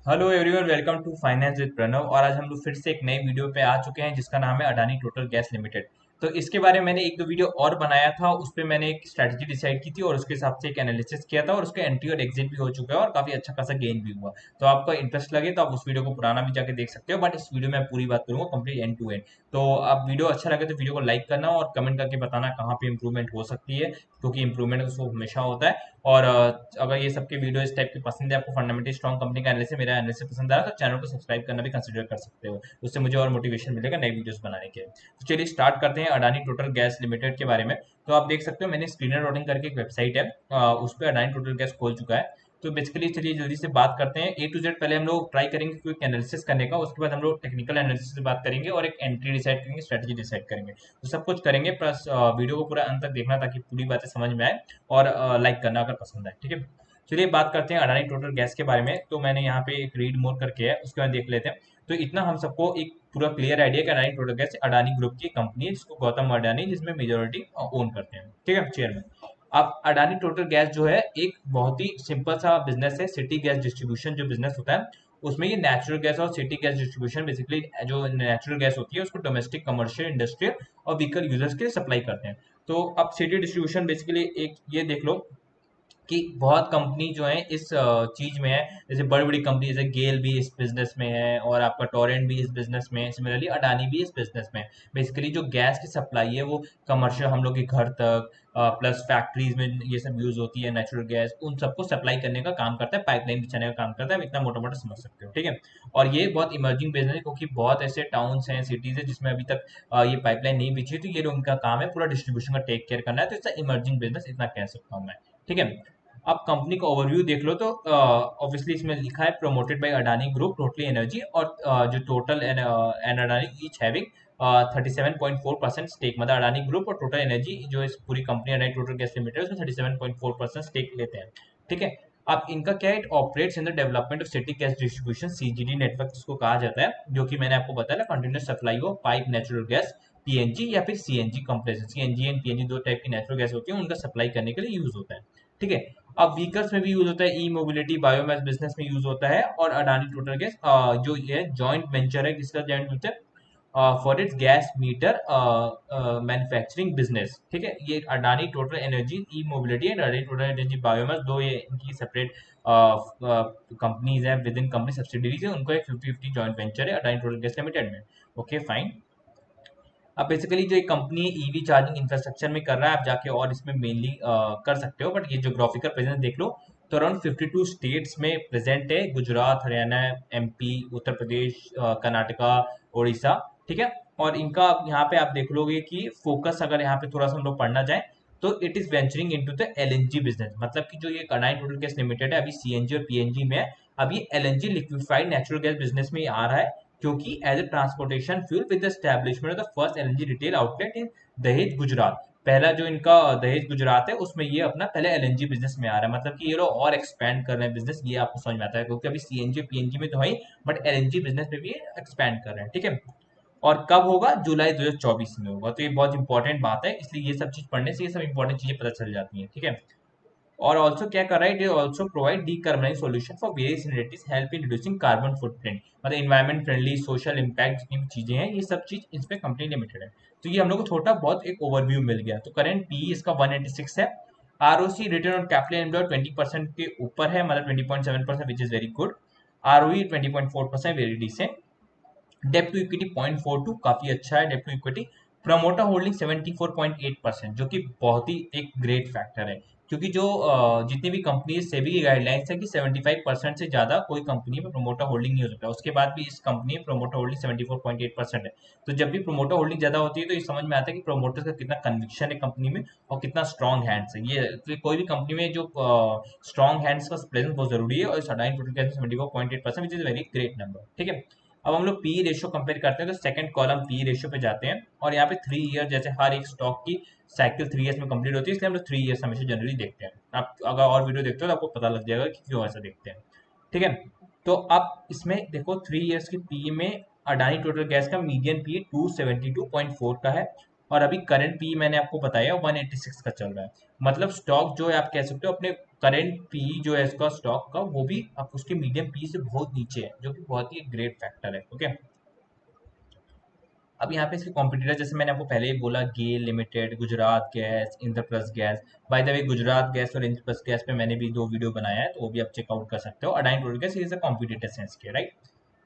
Hello everyone, welcome to finance with Pranav. और आज हम लोग फिर से एक नई वीडियो पे आ चुके हैं जिसका नाम है अडानी टोटल गैस लिमिटेड। तो इसके बारे में मैंने एक दो वीडियो और बनाया था, उस पे मैंने एक स्ट्रैटेजी डिसाइड की थी और उसके हिसाब से एक एनालिसिस किया था और उसका एंट्री और एग्जिट भी हो चुका है और काफी अच्छा खासा गेन भी हुआ। तो आपको इंटरेस्ट लगे तो आप उस वीडियो को पुराना भी जाके देख सकते हो, बट इस वीडियो में मैं पूरी बात करूंगा कंप्लीट एंड टू एंड। तो आप वीडियो अच्छा लगे तो वीडियो को लाइक करना और कमेंट करके बताना कहाँ पे इंप्रूवमेंट हो सकती है, क्योंकि इंप्रूवमेंट उसको हमेशा होता है। और अगर ये सबके वीडियो इस टाइप की पसंद है, आपको फंडामेंटली स्ट्रॉन्ग कंपनी का एनालिसिस, मेरा एनालिसिस पसंद आ रहा है तो चैनल को सब्सक्राइब करना भी कंसिडर कर सकते हो। उससे मुझे और मोटिवेशन मिलेगा नई वीडियोस बनाने के। तो चलिए स्टार्ट करते हैं अडानी टोटल गैस लिमिटेड के बारे में। तो आप देख सकते हो मैंने स्क्रीनर रोडिंग करके एक वेबसाइट है, उस पर अडानी टोटल गैस खोल चुका है। तो बेसिकली चलिए जल्दी से बात करते हैं ए टू जेड। पहले हम लोग ट्राई करेंगे क्विक एनालिसिस करने का, उसके बाद हम लोग टेक्निकल एनालिसिस से बात करेंगे और एक एंट्री डिसाइड करेंगे, स्ट्रेटजी डिसाइड करेंगे। तो सब कुछ करेंगे, प्लस वीडियो को पूरा अंत तक देखना ताकि पूरी बातें समझ में आए और लाइक करना अगर पसंद आए, ठीक है। चलिए बात करते हैं अडानी टोटल गैस के बारे में। तो मैंने यहाँ पे एक रीड मोर करके है, उसके बाद देख लेते हैं। तो इतना हम सबको एक पूरा क्लियर आइडिया कि Adani Total gas Adani group की कंपनी है जिसको गौतम अडानी जिसमें मेजोरिटी ओन करते हैं, ठीक है, चेयरमैन। अब अडानी टोटल गैस जो है एक बहुत ही सिंपल सा बिजनेस है, सिटी गैस डिस्ट्रीब्यूशन जो बिजनेस होता है उसमें ये नेचुरल गैस और सिटी गैस डिस्ट्रीब्यूशन, बेसिकली जो नेचुरल गैस होती है उसको डोमेस्टिक, कमर्शियल, इंडस्ट्रियल और व्हीकल यूजर्स के लिए सप्लाई करते हैं। तो अब सिटी डिस्ट्रीब्यूशन बेसिकली एक ये देख लो कि बहुत कंपनी जो है इस चीज में है। जैसे बड़ी बड़ी कंपनी जैसे गेल भी इस बिजनेस में है और आपका टोरेंट भी इस बिजनेस में है, सिमिलरली अडानी भी इस बिजनेस में है। बेसिकली जो गैस की सप्लाई है वो कमर्शियल हम लोग के घर तक, प्लस फैक्ट्रीज में ये सब यूज होती है नेचुरल गैस, उन सबको सप्लाई करने का काम करता है, पाइपलाइन बिछाने का काम करता है। आप इतना मोटा मोटा समझ सकते हो, ठीक है। और ये बहुत इमर्जिंग बिजनेस है क्योंकि बहुत ऐसे टाउन्स हैं, सिटीज है जिसमें अभी तक ये पाइपलाइन नहीं बिछी, तो ये उनका काम है पूरा डिस्ट्रीब्यूशन का टेक केयर करना है। तो इसका इमर्जिंग बिजनेस इतना कह सकता हूँ मैं, ठीक है। आप कंपनी का ओवरव्यू देख लो तो ऑब्वियसली इसमें लिखा है promoted by Adani group totally energy, और जो Total and Adani each having 37.4% stake, मतलब अडानी ग्रुप और टोटल एनर्जी जो इस पूरी company Adani Total gas limited उसमें 37.4% स्टेक लेते हैं, ठीक है। अब इनका क्या है, it operates in the development of city gas distribution, CGD network जिसको कहा जाता है, जो कि मैंने आपको बताया ना, continuous supply of pipe natural gas, PNG या फिर CNG compressor. CNG and PNG दो टाइप की नेचुरल गैस होती है, उनका सप्लाई करने के लिए यूज होता है, ठीक है। अब व्हीकल्स में भी यूज होता है, ई मोबिलिटी, बायोमैस बिजनेस में यूज होता है। और अडानी टोटल गैस जो ये जॉइंट वेंचर है, किसका joint venture, for its gas meter manufacturing business, ठीक है। ये Adani Total energy E mobility and Adani Total energy biomass, दो ये इनकी सेपरेट कंपनीज है, विद इन कंपनी सब्सिडीज है, उनको एक 50-50 जॉइंट वेंचर है अडानी टोटल गैस लिमिटेड में। Okay fine. अब बेसिकली जो एक कंपनी ईवी चार्जिंग इंफ्रास्ट्रक्चर में कर रहा है, आप जाके और इसमें मेनली कर सकते हो, बट ये जोग्राफिकल प्रेजेंस देख लो तो अराउंड 52 स्टेट्स में प्रेजेंट है, गुजरात, हरियाणा, एमपी, उत्तर प्रदेश, कर्नाटका, उड़ीसा, ठीक है। और इनका यहाँ पे आप देख लोगे कि फोकस अगर यहाँ पे थोड़ा सा हम लोग पढ़ना जाए तो it is venturing into the LNG business, मतलब कि जो ये अडानी टोटल गैस लिमिटेड है अभी सीएनजी और पीएनजी में है। अब ये LNG liquefied natural gas business में आ रहा है, क्योंकि as a transportation fuel with establishment of the first LNG retail outlet in Dahej Gujarat. पहला जो इनका दहेज गुजरात है उसमें ये अपना पहले एलएनजी बिजनेस में आ रहा है, मतलब कि ये लोग और एक्सपैंड कर रहे हैं बिजनेस, ये आपको समझ में आता है, क्योंकि अभी सीएनजी पीएनजी में तो है ही, बट एलएनजी बिजनेस में भी एक्सपैंड कर रहे हैं, ठीक है। और कब होगा, जुलाई 2024 में होगा। तो ये बहुत इंपॉर्टेंट बात है, इसलिए ये सब चीज पढ़ने से ये सब इंपॉर्टेंट चीजें पता चल जाती हैं, ठीक है। और ऑल्सो क्या कर रहा है, it also provide decarbonise solution for various initiatives help in reducing carbon footprint, मतलब इन्वायरमेंट फ्रेंडली, सोशल इम्पैक्ट जितनी भी चीजें हैं ये सब चीज इसमें कंपनी लिमिटेड है। तो ये हम लोग को छोटा बहुत एक ओवरव्यू मिल गया। तो करंट पी इसका 186 है। ROC return on capital employed 20% के ऊपर है, मतलब 20.7%, which is very good. ROE 20.4%, very decent. डेप्ट टू इक्विटी 0.42, काफी अच्छा है डेप्ट टू इक्विटी। प्रमोटर होल्डिंग 74.8%, जो कि बहुत ही एक ग्रेट फैक्टर है, क्योंकि जो जितनी भी कंपनी सेबी की गाइडलाइंस है कि 75% से ज्यादा कोई कंपनी में प्रमोटर होल्डिंग नहीं हो सकता, उसके बाद भी इस कंपनी में प्रमोटर होल्डिंग 74.8% है। तो जब भी प्रमोटर होल्डिंग ज्यादा होती है तो ये समझ में आता है कि प्रमोटर्स का कितना कन्विक्शन है कंपनी में और कितना स्ट्रॉन्ग हैंड्स है ये। तो कोई भी कंपनी में जो स्ट्रॉन्ग हैंड्स का प्रेजेंस बहुत जरूरी है, और इस अडानी टोटल का 74.8%, विच इज वेरी ग्रेट नंबर, ठीक है। अब हम लोग पी रेशियो कंपेयर करते हैं तो सेकंड कॉलम पी रेशियो पे जाते हैं, और यहाँ पे 3 ईयर, जैसे हर एक स्टॉक की साइकिल 3 ईयर्स में कंप्लीट होती है, इसलिए हम लोग 3 ईयर्स हमेशा जनरली देखते हैं। आप अगर और वीडियो देखते हो तो आपको पता लग जाएगा कि क्यों ऐसा देखते हैं, ठीक है। तो अब इसमें देखो 3 ईयर्स की पी में अडानी टोटल गैस का मीडियन पी 272.4 का है, और अभी करंट पी मैंने आपको बताया 186 का चल रहा है। मतलब स्टॉक जो है आप कह सकते हो अपने करंट पी जो है इसका स्टॉक का, वो भी आप उसके मीडियम पी से बहुत नीचे है, जो कि बहुत ही ग्रेट फैक्टर है। ओके, अब यहाँ पे इसके कॉम्पिटिटर जैसे मैंने आपको पहले ही बोला, GAIL limited, Gujarat gas, Indraprastha gas. By the way Gujarat gas और इंद्रप्रस्थ गैस पे मैंने भी 2 वीडियो बनाया है, तो वो भी आप चेकआउट कर सकते हो। Adani Total gas is a competitor sense के, राइट।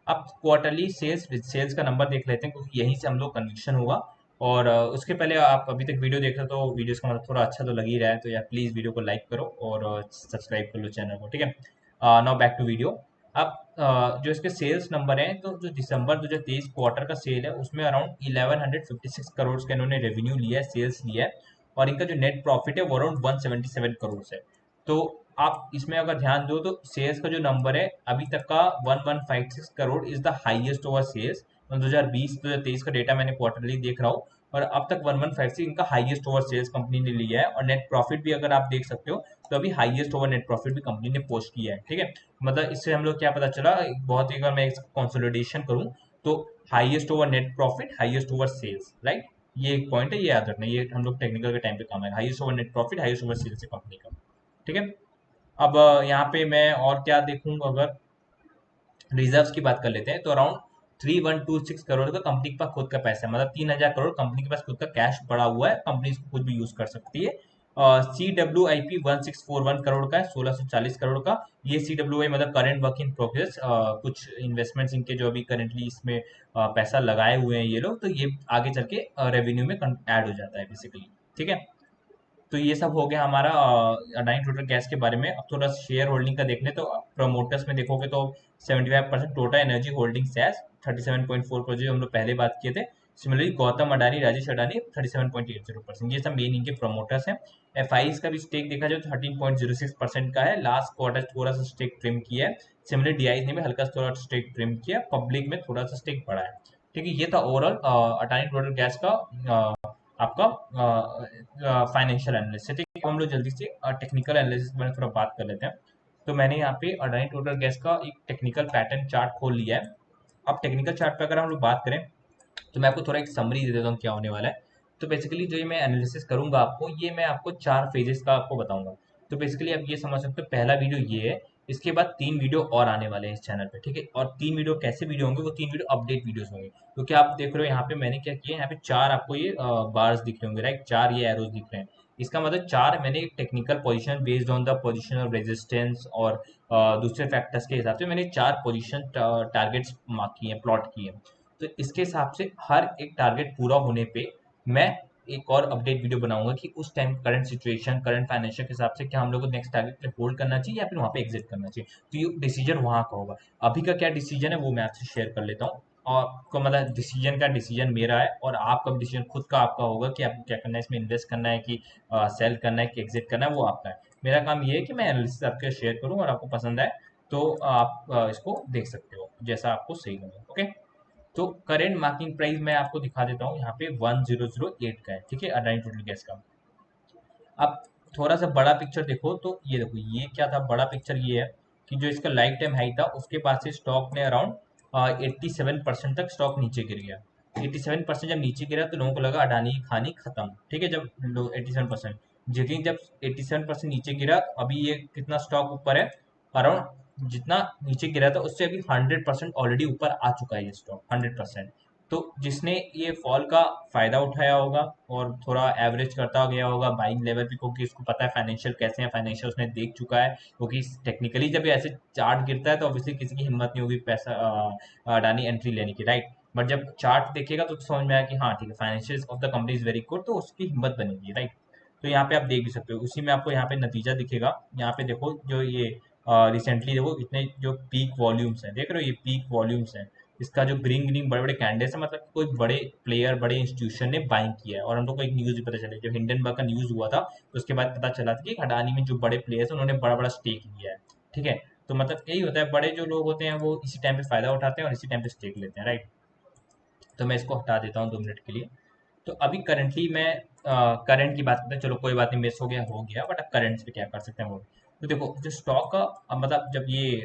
अब क्वार्टरली सेल्स का नंबर देख लेते हैं, क्योंकि यहीं से हम लोग कन्विक्शन होगा। और उसके पहले आप अभी तक वीडियो देख रहे हो तो वीडियोस का मतलब थोड़ा अच्छा तो लग ही रहा है, तो यार प्लीज़ वीडियो को लाइक करो और सब्सक्राइब कर लो चैनल को, ठीक है। Now back to video. अब जो इसके सेल्स नंबर हैं, तो जो दिसंबर 2023 क्वार्टर का सेल है उसमें अराउंड 1156 करोड़ का इन्होंने रेवेन्यू लिया है, सेल्स लिया है। और इनका जो नेट प्रॉफिट है वो अराउंड 177 करोड़ है। तो आप इसमें अगर ध्यान दो तो सेल्स का जो नंबर है अभी तक का 1156 crore is the highest over sales. 2020-2023 का डेटा मैंने क्वार्टरली देख रहा हूँ, और अब तक 1156 इनका हाईएस्ट ओवर सेल्स कंपनी ने लिया है। और नेट प्रॉफिट भी अगर आप देख सकते हो तो अभी हाईएस्ट ओवर नेट प्रॉफिट भी कंपनी ने पोस्ट किया है, ठीक है। मतलब इससे हम लोग क्या पता चला, बहुत ही अगर मैं कंसोलिडेशन करूँ तो highest over net profit, highest over sales, right. ये एक पॉइंट है, ये याद रखना, ये हम लोग टेक्निकल के टाइम पे काम है, highest over net profit, highest over sales है कंपनी का, ठीक है। अब यहाँ पे मैं और क्या देखूँ, अगर रिजर्व्स की बात कर लेते हैं तो अराउंड 3126 करोड़ का कंपनी के पास खुद का पैसा है। मतलब 3000 करोड़ कंपनी के पास खुद का कैश पड़ा हुआ है, कंपनी इसको कुछ भी यूज कर सकती है। CWIP 1641 करोड़ का है, 1640 करोड़ का। ये CWI मतलब करेंट वर्क इन प्रोग्रेस, कुछ इन्वेस्टमेंट्स इनके जो अभी करेंटली इसमें पैसा लगाए हुए हैं ये लोग, तो ये आगे चल के रेवेन्यू में ऐड हो जाता है बेसिकली, ठीक है। तो ये सब हो गया हमारा अडानी टोटल गैस के बारे में। अब थोड़ा शेयर होल्डिंग का देख ले तो प्रमोटर्स में देखोगे तो 75% टोटल एनर्जी होल्डिंग सैस 37.4%, जो हम लोग पहले बात किए थे। सिमिलरली गौतम अडानी, राजेश अडानी 37.80%, ये सब मेन इनके प्रमोटर्स हैं। एफ का भी स्टेक देखा जाए तो 13.06% का है। लास्ट क्वार्टर थोड़ा सा स्टेक ट्रिम किया है। सिमिलर डीआई ने भी हल्का सा थोड़ा स्टेक ट्रिम किया, पब्लिक में थोड़ा सा स्टेक बढ़ा है, ठीक है। ये था ओवरऑल अडानी टोटल गैस का आपका फाइनेंशियल एनालिसिस, ठीक है। हम लोग जल्दी से टेक्निकल एनालिसिस में थोड़ा बात कर लेते हैं। तो मैंने यहाँ पे अडानी टोटल गैस का एक टेक्निकल पैटर्न चार्ट खोल लिया है। अब टेक्निकल चार्ट पे अगर हम लोग बात करें तो मैं आपको थोड़ा एक समरी दे देता हूँ क्या होने वाला है। तो बेसिकली जो ये मैं एनालिसिस करूंगा आपको, ये मैं आपको 4 फेजेस का आपको बताऊंगा। तो बेसिकली आप ये समझ सकते हो, पहला वीडियो ये है, इसके बाद 3 वीडियो और आने वाले हैं इस चैनल पे, ठीक है। और 3 वीडियो कैसे वीडियो होंगे, वो 3 वीडियो अपडेट वीडियोस होंगे। तो क्या आप देख रहे हो यहाँ पे मैंने क्या किया है, यहाँ पे 4 आपको ये बार्स दिख रहे होंगे, राइट, 4 ये एरोज दिख रहे हैं। इसका मतलब 4 मैंने technical position based on the position of resistance और दूसरे फैक्टर्स के हिसाब से मैंने 4 पोजीशन टारगेट्स मार्क किए हैं, प्लॉट किए हैं। तो इसके हिसाब से हर एक टारगेट पूरा होने पे मैं एक और अपडेट वीडियो बनाऊंगा कि उस time current situation, current financial के हिसाब से क्या हम लोग को नेक्स्ट टारगेट पे होल्ड करना चाहिए या फिर वहां पे एग्जिट करना चाहिए। तो ये डिसीजन वहां का होगा। अभी का क्या डिसीजन है वो मैं आपसे शेयर कर लेता हूँ। और को मतलब डिसीजन का डिसीजन मेरा है, और आपका भी डिसीजन खुद का आपका होगा कि आपको क्या करना है, इसमें इन्वेस्ट करना है कि सेल करना है कि एग्जिट करना है, वो आपका है। मेरा काम ये है कि मैं एनालिसिस आपके शेयर करूँ, और आपको पसंद आए तो आप इसको देख सकते हो जैसा आपको सही लगे, ओके। तो करेंट मार्किंग प्राइस मैं आपको दिखा देता हूँ, यहाँ पे 1008 का है, ठीक है, अडानी टोटल गैस का। अब थोड़ा सा बड़ा पिक्चर देखो तो ये देखो, ये क्या था, बड़ा पिक्चर ये है कि जो इसका लाइफ टाइम हाई था उसके पास से स्टॉक ने अराउंड 87% तक स्टॉक नीचे गिर गया। 87% जब नीचे गिरा तो लोगों को लगा अडानी की कहानी खत्म, ठीक है। जब लोग 87%, लेकिन जब 87% नीचे गिरा, अभी ये कितना स्टॉक ऊपर है, अराउंड जितना नीचे गिरा था उससे अभी 100% ऑलरेडी ऊपर आ चुका है ये स्टॉक, 100%। तो जिसने ये फॉल का फायदा उठाया होगा और थोड़ा एवरेज करता गया होगा बाइंग लेवल पे, क्योंकि उसको पता है फाइनेंशियल कैसे हैं, फाइनेंशियल उसने देख चुका है। क्योंकि टेक्निकली जब ये ऐसे चार्ट गिरता है तो ऑब्वियसली किसी की हिम्मत नहीं होगी पैसा अडानी एंट्री लेने की, राइट। बट जब चार्ट देखेगा तो समझ में आया कि हाँ ठीक है, financial of the company is very good, तो उसकी हिम्मत बनेगी, राइट। तो यहाँ पे आप देख भी सकते हो, उसी में आपको यहाँ पे नतीजा दिखेगा। यहाँ पे देखो जो ये रिसेंटली देखो इतने जो पीक वॉल्यूम्स हैं, देख रहे हो ये पीक वॉल्यूम्स हैं। इसका जो ग्रीन ग्रीन बड़े बड़े कैंडल्स है, मतलब कोई बड़े प्लेयर, बड़े इंस्टीट्यूशन ने बाइंग किया है। और हम लोग को एक न्यूज भी पता चला, जब हिंडनबर्ग का न्यूज हुआ था तो उसके बाद पता चला था कि अडानी में जो बड़े प्लेयर्स हैं उन्होंने बड़ा बड़ा स्टेक लिया है, ठीक है। तो मतलब यही होता है, बड़े जो लोग होते हैं वो इसी टाइम पे फायदा उठाते हैं और इसी टाइम पे स्टेक लेते हैं, राइट। तो मैं इसको हटा देता हूँ 2 मिनट के लिए। तो अभी करंटली मैं करंट की बात करते हैं, चलो कोई बात नहीं, मिस हो गया, बट अब करंट पे क्या कर सकते हैं वो। तो देखो जो स्टॉक का मतलब जब ये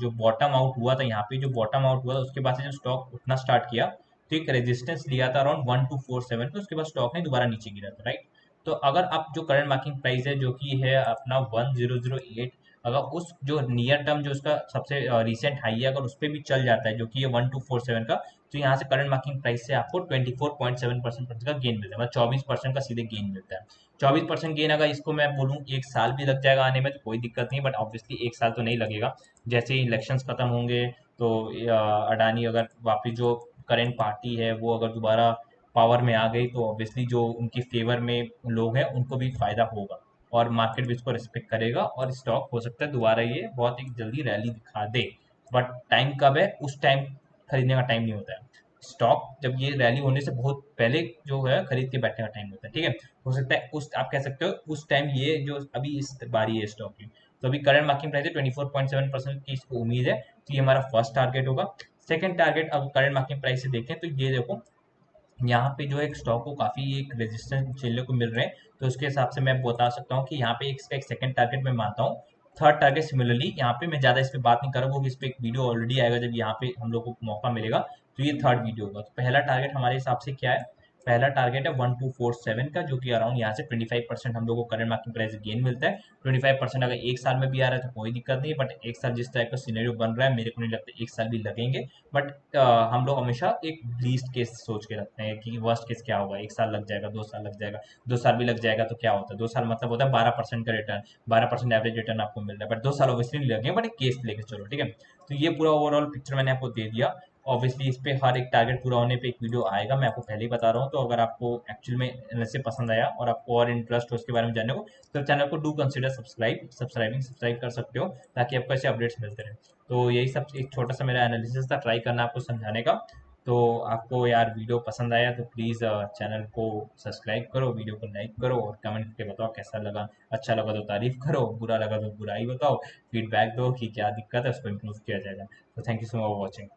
जो बॉटम आउट हुआ था, यहाँ पे जो बॉटम आउट हुआ था उसके बाद से जब स्टॉक उठना स्टार्ट किया तो एक रेजिस्टेंस लिया था अराउंड 1247 पे, उसके बाद स्टॉक ने दोबारा नीचे गिरा था, राइट। तो अगर आप जो करंट मार्किंग प्राइस है जो कि है अपना 1008, अगर उस जो नियर टर्म जो उसका सबसे रिसेंट हाई है अगर उस पर भी चल जाता है जो कि ये 1247 का, तो यहाँ से करंट मार्किंग प्राइस से आपको 24.7% का गेन मिलता है, मतलब 24% का सीधे गेन मिलता है। 24% गेन अगर इसको मैं बोलूँ एक साल भी लग जाएगा आने में तो कोई दिक्कत नहीं, बट ऑब्वियसली एक साल तो नहीं लगेगा। जैसे ही इलेक्शंस खत्म होंगे तो अडानी अगर वापिस जो करेंट पार्टी है वो अगर दोबारा पावर में आ गई तो ऑब्वियसली जो उनकी फेवर में लोग हैं उनको भी फायदा होगा, और मार्केट भी इसको रिस्पेक्ट करेगा, और स्टॉक हो सकता है दोबारा ये बहुत एक जल्दी रैली दिखा दे। बट टाइम कब है, उस टाइम खरीदने का टाइम नहीं होता है। स्टॉक जब ये रैली होने से बहुत पहले जो है खरीद के बैठने का टाइम होता है, ठीक है। हो सकता है उस आप कह सकते हो उस टाइम ये जो अभी इस बारी है स्टॉक की, तो अभी करंट मार्किंग प्राइस है 24.7% की इसको उम्मीद है, तो ये हमारा फर्स्ट टारगेट होगा। सेकंड टारगेट अब करंट मार्किंग प्राइस से देखें तो ये देखो यहाँ पे जो है एक स्टॉक को काफी एक रेजिस्टेंस झेलने को मिल रहे हैं, तो उसके हिसाब से मैं बता सकता हूँ कि यहाँ पे इसका एक सेकंड टारगेट मैं मानता हूँ। थर्ड टारगेट सिमिलरली यहाँ पे मैं ज्यादा इस पे बात नहीं करूँगा क्योंकि इस पे एक वीडियो ऑलरेडी आएगा जब यहाँ पे हम लोग को मौका मिलेगा, तो ये थर्ड वीडियो होगा। तो पहला टारगेट हमारे हिसाब से क्या है, पहला टारगेट है 1247 का, जो कि अराउंड यहाँ से 25% हम लोग को करंट मार्केट प्राइस गेन मिलता है। 25% अगर एक साल में भी आ रहा है तो कोई दिक्कत नहीं, बट एक साल जिस टाइप का सिनेरियो बन रहा है मेरे को नहीं लगता एक साल भी लगेंगे। बट हम लोग हमेशा एक लीस्ट केस सोच के रखते हैं कि वर्स्ट केस क्या होगा, एक साल लग जाएगा, 2 साल लग जाएगा, 2 साल भी लग जाएगा तो क्या होता है, 2 साल मतलब होता है 12% का रिटर्न, 12% एवरेज रिटर्न आपको मिल रहा है, बट 2 साल ऑब्वियसली नहीं लगेंगे, बट एक केस लेके चलो, ठीक है। तो ये पूरा ओवरऑल पिक्चर मैंने आपको दे दिया। ऑब्वियसली इस पे हर एक टारगेट पूरा होने पे एक वीडियो आएगा, मैं आपको पहले ही बता रहा हूँ। तो अगर आपको एक्चुअल में एनालिसिस पसंद आया और आपको और इंटरेस्ट हो इसके बारे में जानने को, तो चैनल को डू कंसिडर सब्सक्राइब कर सकते हो ताकि आपको ऐसे अपडेट्स मिलते रहे। तो यही सब एक छोटा सा मेरा एनालिसिस था, ट्राई करना आपको समझाने का। तो आपको यार वीडियो पसंद आया तो प्लीज़ चैनल को सब्सक्राइब करो, वीडियो को लाइक करो और कमेंट करके बताओ कैसा लगा। अच्छा लगा तो तारीफ करो, बुरा लगा तो बुराई बताओ, फीडबैक दो कि क्या दिक्कत है उसको इम्प्रूव किया जाएगा। तो thank you so much for watching.